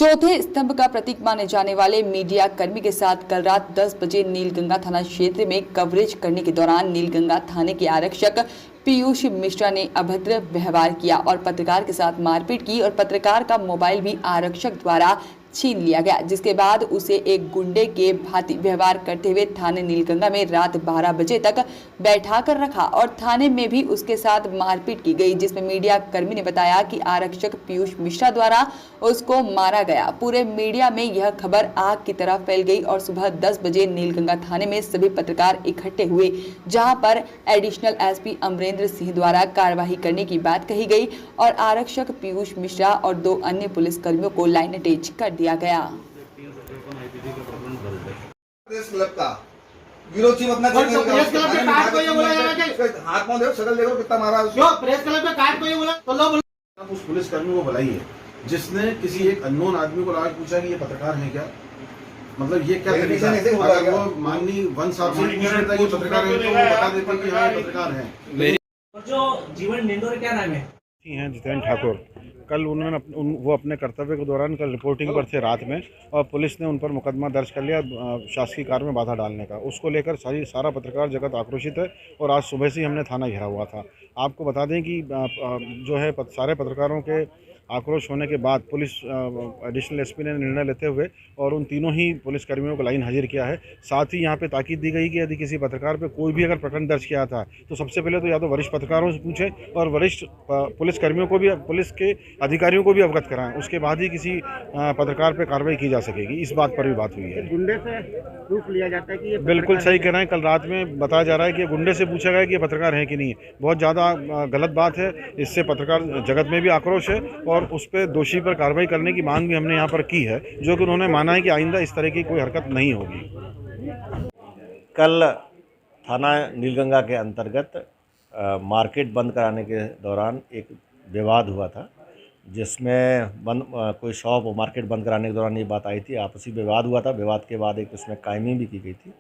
चौथे स्तंभ का प्रतीक माने जाने वाले मीडिया कर्मी के साथ कल रात 10 बजे नीलगंगा थाना क्षेत्र में कवरेज करने के दौरान नीलगंगा थाने के आरक्षक पीयूष मिश्रा ने अभद्र व्यवहार किया और पत्रकार के साथ मारपीट की और पत्रकार का मोबाइल भी आरक्षक द्वारा छीन लिया गया, जिसके बाद उसे एक गुंडे के भांति व्यवहार करते हुए थाने नीलगंगा में रात 12 बजे तक बैठा कर रखा और थाने में भी उसके साथ मारपीट की गई, जिसमें मीडिया कर्मी ने बताया कि आरक्षक पीयूष मिश्रा द्वारा उसको मारा गया। पूरे मीडिया में यह खबर आग की तरह फैल गई और सुबह 10 बजे नीलगंगा थाने में सभी पत्रकार इकट्ठे हुए, जहां पर एडिशनल एसपी अमरेंद्र सिंह द्वारा कार्रवाई करने की बात कही गई और आरक्षक पीयूष मिश्रा और 2 अन्य पुलिस कर्मियों को लाइन अटैच कर दिया गया। प्रेस क्लब का विरोध चीफ अपना प्रेस क्लब के कार्ड को ये बोला जा रहा है कि हाथ में देखो, शकल देखो कितना मारा उसको। जो प्रेस क्लब के कार्ड को ये बोला तो लो आप उस पुलिस कर्मी को बुलाइए जिसने किसी एक अननोन आदमी को आज पूछा कि ये पत्रकार है क्या, मतलब ये क्या तरीका है। अगर वो माननीय वन साहब से पूछ लेता कि पत्रकार है तो वो बता देते कि हाँ पत्रकार है। जो जीवन निंदोरे क्या नाम है? हैं जितेंद्र ठाकुर। कल उन्होंने वो अपने कर्तव्य के दौरान कल रिपोर्टिंग पर थे रात में और पुलिस ने उन पर मुकदमा दर्ज कर लिया शासकीय कार्य में बाधा डालने का। उसको लेकर सारा पत्रकार जगत आक्रोशित है और आज सुबह से ही हमने थाना घेरा हुआ था। आपको बता दें कि जो है सारे पत्रकारों के आक्रोश होने के बाद पुलिस एडिशनल एसपी ने निर्णय लेते हुए और उन तीनों ही पुलिसकर्मियों को लाइन हाजिर किया है। साथ ही यहाँ पे ताकीद दी गई कि यदि किसी पत्रकार पे कोई भी अगर प्रकरण दर्ज किया था तो सबसे पहले तो या तो वरिष्ठ पत्रकारों से पूछें और वरिष्ठ पुलिसकर्मियों को भी, पुलिस के अधिकारियों को भी अवगत कराएं, उसके बाद ही किसी पत्रकार पर कार्रवाई की जा सकेगी। इस बात पर भी बात हुई है। गुंडे से प्रूफ लिया जाता है कि ये बिल्कुल सही कह रहे हैं। कल रात में बताया जा रहा है कि गुंडे से पूछा गया कि ये पत्रकार है कि नहीं। बहुत ज़्यादा गलत बात है। इससे पत्रकार जगत में भी आक्रोश है और उस पर दोषी पर कार्रवाई करने की मांग भी हमने यहाँ पर की है, जो कि उन्होंने माना है कि आइंदा इस तरह की कोई हरकत नहीं होगी। कल थाना नीलगंगा के अंतर्गत मार्केट बंद कराने के दौरान एक विवाद हुआ था, जिसमें कोई शॉप मार्केट बंद कराने के दौरान ये बात आई थी, आपसी विवाद हुआ था। विवाद के बाद एक उसमें कायमी भी की गई थी।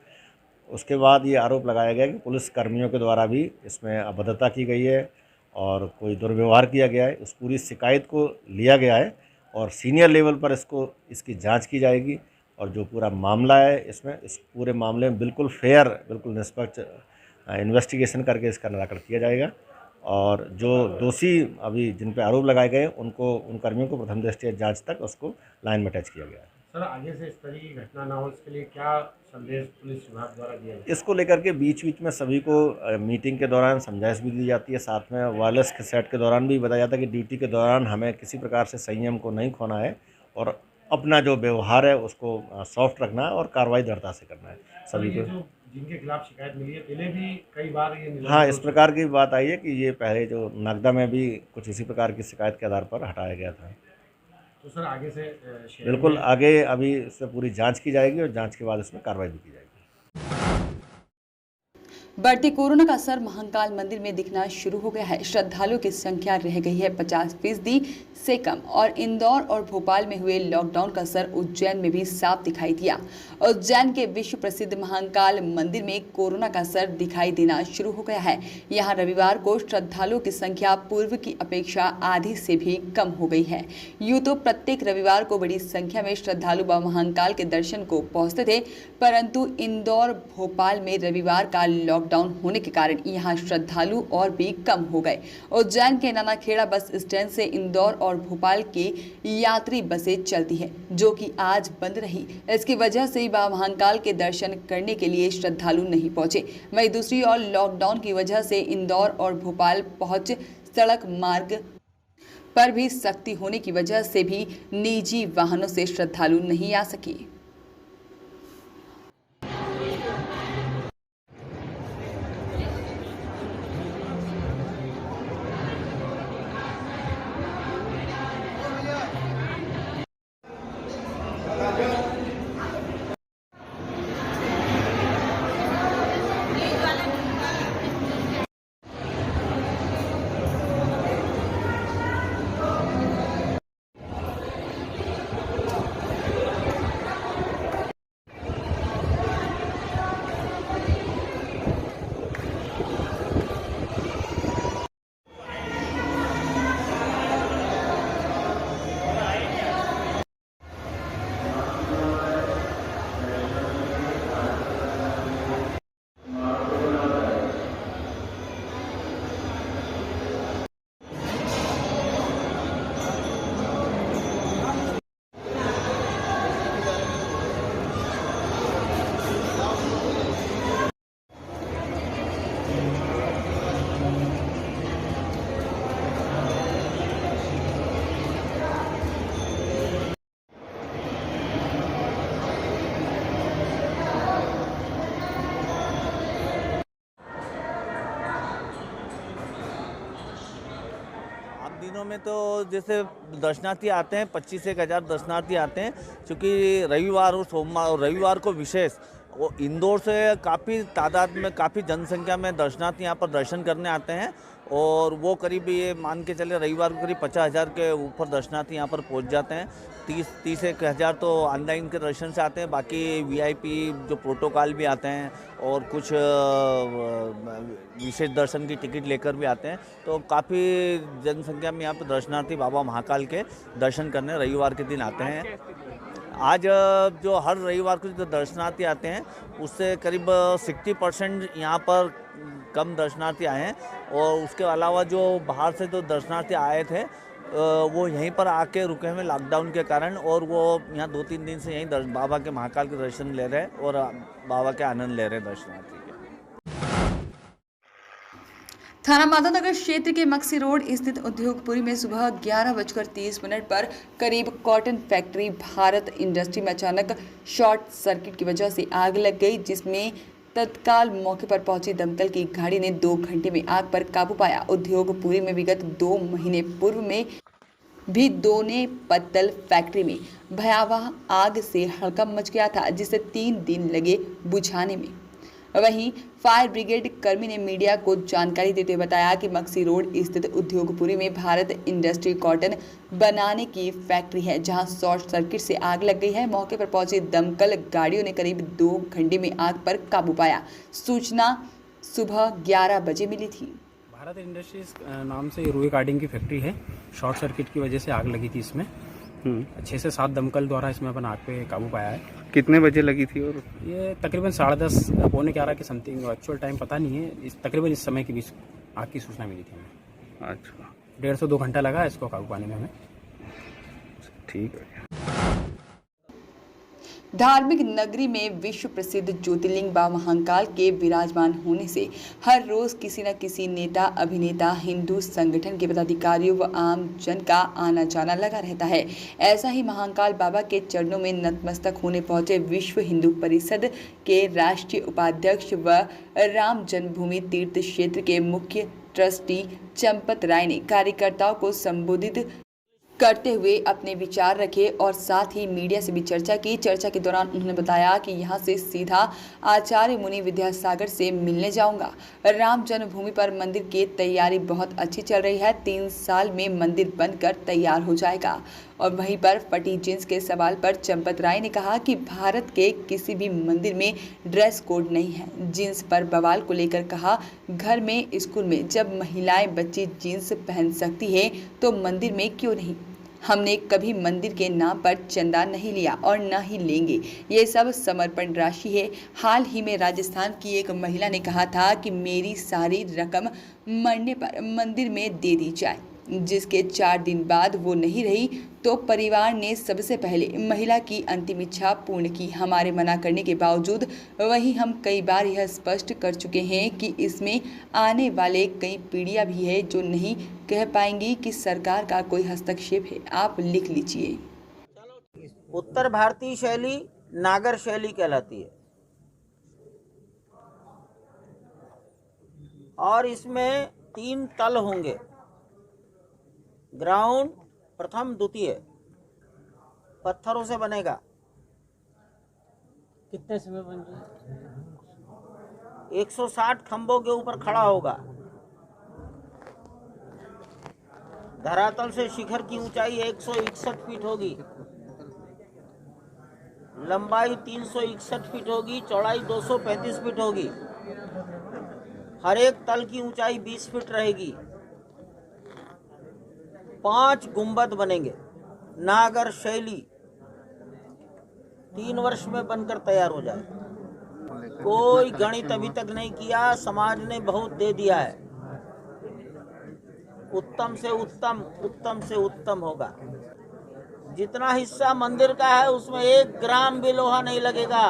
उसके बाद ये आरोप लगाया गया कि पुलिस कर्मियों के द्वारा भी इसमें अभद्रता की गई है और कोई दुर्व्यवहार किया गया है। उस पूरी शिकायत को लिया गया है और सीनियर लेवल पर इसकी जांच की जाएगी और जो पूरा मामला है इस पूरे मामले में बिल्कुल फेयर, बिल्कुल निष्पक्ष इन्वेस्टिगेशन करके इसका निराकरण किया जाएगा और जो दोषी अभी जिन पर आरोप लगाए गए उन कर्मियों को प्रथम दृष्टया जाँच तक उसको लाइन में अटैच किया गया है। सर, आगे से इस तरह की घटना ना हो इसके लिए क्या संदेश पुलिस विभाग द्वारा दिया जाए? इसको लेकर के बीच में सभी को मीटिंग के दौरान समझाइश भी दी जाती है। साथ में वायरलेस के सेट के दौरान भी बताया जाता है कि ड्यूटी के दौरान हमें किसी प्रकार से संयम को नहीं खोना है और अपना जो व्यवहार है उसको सॉफ्ट रखना है और कार्रवाई दृढ़ता से करना है सभी को। जिनके खिलाफ शिकायत मिली है पहले भी कई बार ये हाँ, इस प्रकार की बात आई है कि ये पहले जो नागदा में भी कुछ इसी प्रकार की शिकायत के आधार पर हटाया गया था। तो सर आगे से बिल्कुल आगे अभी इससे पूरी जांच की जाएगी और जांच के बाद इसमें कार्रवाई भी की जाएगी। बढ़ते कोरोना का असर महाकाल मंदिर में दिखना शुरू हो गया है। श्रद्धालुओं की संख्या रह गई है 50% से कम और इंदौर और भोपाल में हुए लॉकडाउन का असर उज्जैन में भी साफ दिखाई दिया। उज्जैन के विश्व प्रसिद्ध महाकाल मंदिर में कोरोना का असर दिखाई देना शुरू हो गया है। यहां रविवार को श्रद्धालुओं की संख्या पूर्व की अपेक्षा आधी से भी कम हो गई है। यूं तो प्रत्येक रविवार को बड़ी संख्या में श्रद्धालु महाकाल के दर्शन को पहुंचते थे, परंतु इंदौर भोपाल में रविवार का लॉकडाउन होने के कारण यहां श्रद्धालु और भी कम हो गए। उज्जैन के नानाखेड़ा बस स्टैंड से इंदौर और भोपाल की यात्री बसें चलती है, जो कि आज बंद रही। इसकी वजह से महाकाल के दर्शन करने के लिए श्रद्धालु नहीं पहुंचे। वहीं दूसरी ओर लॉकडाउन की वजह से इंदौर और भोपाल पहुंच सड़क मार्ग पर भी सख्ती होने की वजह से भी निजी वाहनों से श्रद्धालु नहीं आ सके। दिनों में तो जैसे दर्शनार्थी आते हैं 25 से 1000 दर्शनार्थी आते हैं, क्योंकि रविवार और सोमवार और रविवार को विशेष वो इंदौर से काफ़ी तादाद में काफ़ी जनसंख्या में दर्शनार्थी यहाँ पर दर्शन करने आते हैं। और वो करीब ये मान के चले रविवार को करीब 50,000 के ऊपर दर्शनार्थी यहाँ पर पहुँच जाते हैं। 30-1,000 तो ऑनलाइन के दर्शन से आते हैं, बाकी वीआईपी जो प्रोटोकॉल भी आते हैं और कुछ विशेष दर्शन की टिकट लेकर भी आते हैं। तो काफ़ी जनसंख्या में यहाँ पर दर्शनार्थी बाबा महाकाल के दर्शन करने रविवार के दिन आते हैं। आज जो हर रविवार को जो दर्शनार्थी आते हैं उससे करीब 60% यहाँ पर कम दर्शनार्थी आए हैं। और उसके अलावा जो बाहर से जो दर्शनार्थी आए थे वो यहीं पर आके रुके हुए लॉकडाउन के कारण, और वो यहाँ 2-3 दिन से यहीं बाबा के महाकाल के दर्शन ले रहे हैं और बाबा के आनंद ले रहे हैं दर्शनार्थी के। थाना माधवनगर क्षेत्र के मक्सी रोड स्थित उद्योगपुरी में सुबह 11:30 पर करीब कॉटन फैक्ट्री भारत इंडस्ट्री में अचानक शॉर्ट सर्किट की वजह से आग लग गई, जिसमें तत्काल मौके पर पहुंची दमकल की गाड़ी ने 2 घंटे में आग पर काबू पाया। उद्योगपुरी में विगत 2 महीने पूर्व में भी दोने पत्तल फैक्ट्री में भयावह आग से हड़कंप मच गया था, जिसे 3 दिन लगे बुझाने में। वहीं फायर ब्रिगेड कर्मी ने मीडिया को जानकारी देते हुए बताया कि मक्सी रोड स्थित उद्योगपुरी में भारत इंडस्ट्री कॉटन बनाने की फैक्ट्री है, जहां शॉर्ट सर्किट से आग लग गई है। मौके पर पहुंची दमकल गाड़ियों ने करीब 2 घंटे में आग पर काबू पाया। सूचना सुबह 11 बजे मिली थी। भारत इंडस्ट्रीज नाम से रुई कार्डिंग की फैक्ट्री है। शॉर्ट सर्किट की वजह से आग लगी थी इसमें। 6 से 7 दमकल द्वारा इसमें अपन आग पे काबू पाया है। कितने बजे लगी थी? और ये तकरीबन 10:30 पौने 11 के समथिंग, एक्चुअल टाइम पता नहीं है, तकरीबन इस समय के बीच आग की सूचना मिली थी हमें। अच्छा, 1.5 से 2 घंटा लगा इसको काबू पाने में हमें। ठीक है। धार्मिक नगरी में विश्व प्रसिद्ध ज्योतिर्लिंग बाबा महाकाल के विराजमान होने से हर रोज किसी न किसी नेता, अभिनेता, हिंदू संगठन के पदाधिकारियों व आम जन का आना जाना लगा रहता है। ऐसा ही महाकाल बाबा के चरणों में नतमस्तक होने पहुंचे विश्व हिंदू परिषद के राष्ट्रीय उपाध्यक्ष व राम जन्मभूमि तीर्थ क्षेत्र के मुख्य ट्रस्टी चंपत राय ने कार्यकर्ताओं को संबोधित करते हुए अपने विचार रखे और साथ ही मीडिया से भी चर्चा की। चर्चा के दौरान उन्होंने बताया कि यहां से सीधा आचार्य मुनि विद्यासागर से मिलने जाऊंगा। राम जन्मभूमि पर मंदिर की तैयारी बहुत अच्छी चल रही है। 3 साल में मंदिर बनकर तैयार हो जाएगा। और वहीं पर फटी जींस के सवाल पर चंपत राय ने कहा कि भारत के किसी भी मंदिर में ड्रेस कोड नहीं है। जींस पर बवाल को लेकर कहा, घर में, स्कूल में जब महिलाएं बच्ची जींस पहन सकती है तो मंदिर में क्यों नहीं। हमने कभी मंदिर के नाम पर चंदा नहीं लिया और न ही लेंगे। ये सब समर्पण राशि है। हाल ही में राजस्थान की एक महिला ने कहा था कि मेरी सारी रकम मरने पर मंदिर में दे दी जाए, जिसके 4 दिन बाद वो नहीं रही तो परिवार ने सबसे पहले महिला की अंतिम इच्छा पूर्ण की। हमारे मना करने के बावजूद वही हम कई बार यह स्पष्ट कर चुके हैं कि इसमें आने वाले कई पीढ़ियां भी है जो नहीं कह पाएंगी कि सरकार का कोई हस्तक्षेप है। आप लिख लीजिए। उत्तर भारतीय शैली नागर शैली कहलाती है और इसमें 3 तल होंगे, ग्राउंड, प्रथम, द्वितीय, पत्थरों से बनेगा। कितने समय बन रही? 160 खंभों के ऊपर खड़ा होगा। धरातल से शिखर की ऊंचाई 161 फीट होगी, लंबाई 361 फीट होगी, चौड़ाई 235 फीट होगी। हर एक तल की ऊंचाई 20 फीट रहेगी। 5 गुंबद बनेंगे। नागर शैली 3 वर्ष में बनकर तैयार हो जाए। कोई गणित अभी तक नहीं किया, समाज ने बहुत दे दिया है। उत्तम से उत्तम, उत्तम से उत्तम होगा। जितना हिस्सा मंदिर का है उसमें 1 ग्राम भी लोहा नहीं लगेगा।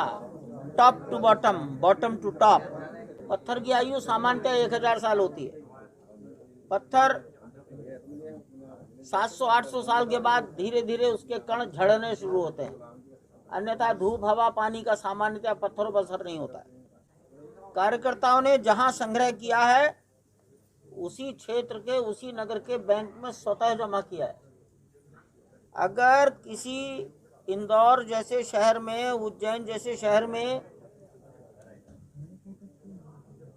Top to bottom, bottom to top. पत्थर की आयु सामान्यतः 1000 साल होती है। पत्थर 700-800 साल के बाद धीरे धीरे उसके कण झड़ने शुरू होते हैं, अन्यथा धूप, हवा, पानी का सामान्यतः पत्थरों पर असर नहीं होता है। कार्यकर्ताओं ने जहां संग्रह किया है उसी क्षेत्र के उसी नगर के बैंक में स्वतः जमा किया है। अगर किसी इंदौर जैसे शहर में, उज्जैन जैसे शहर में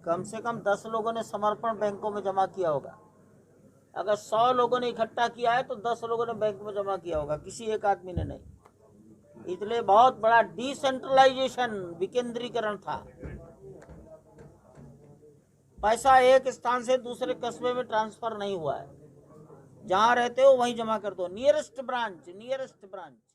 कम से कम 10 लोगों ने समर्पण बैंकों में जमा किया होगा, अगर 100 लोगों ने इकट्ठा किया है तो 10 लोगों ने बैंक में जमा किया होगा, किसी एक आदमी ने नहीं। इसलिए बहुत बड़ा डिसेंट्रलाइजेशन, विकेंद्रीकरण था। पैसा एक स्थान से दूसरे कस्बे में ट्रांसफर नहीं हुआ है, जहां रहते हो वहीं जमा कर दो। Nearest branch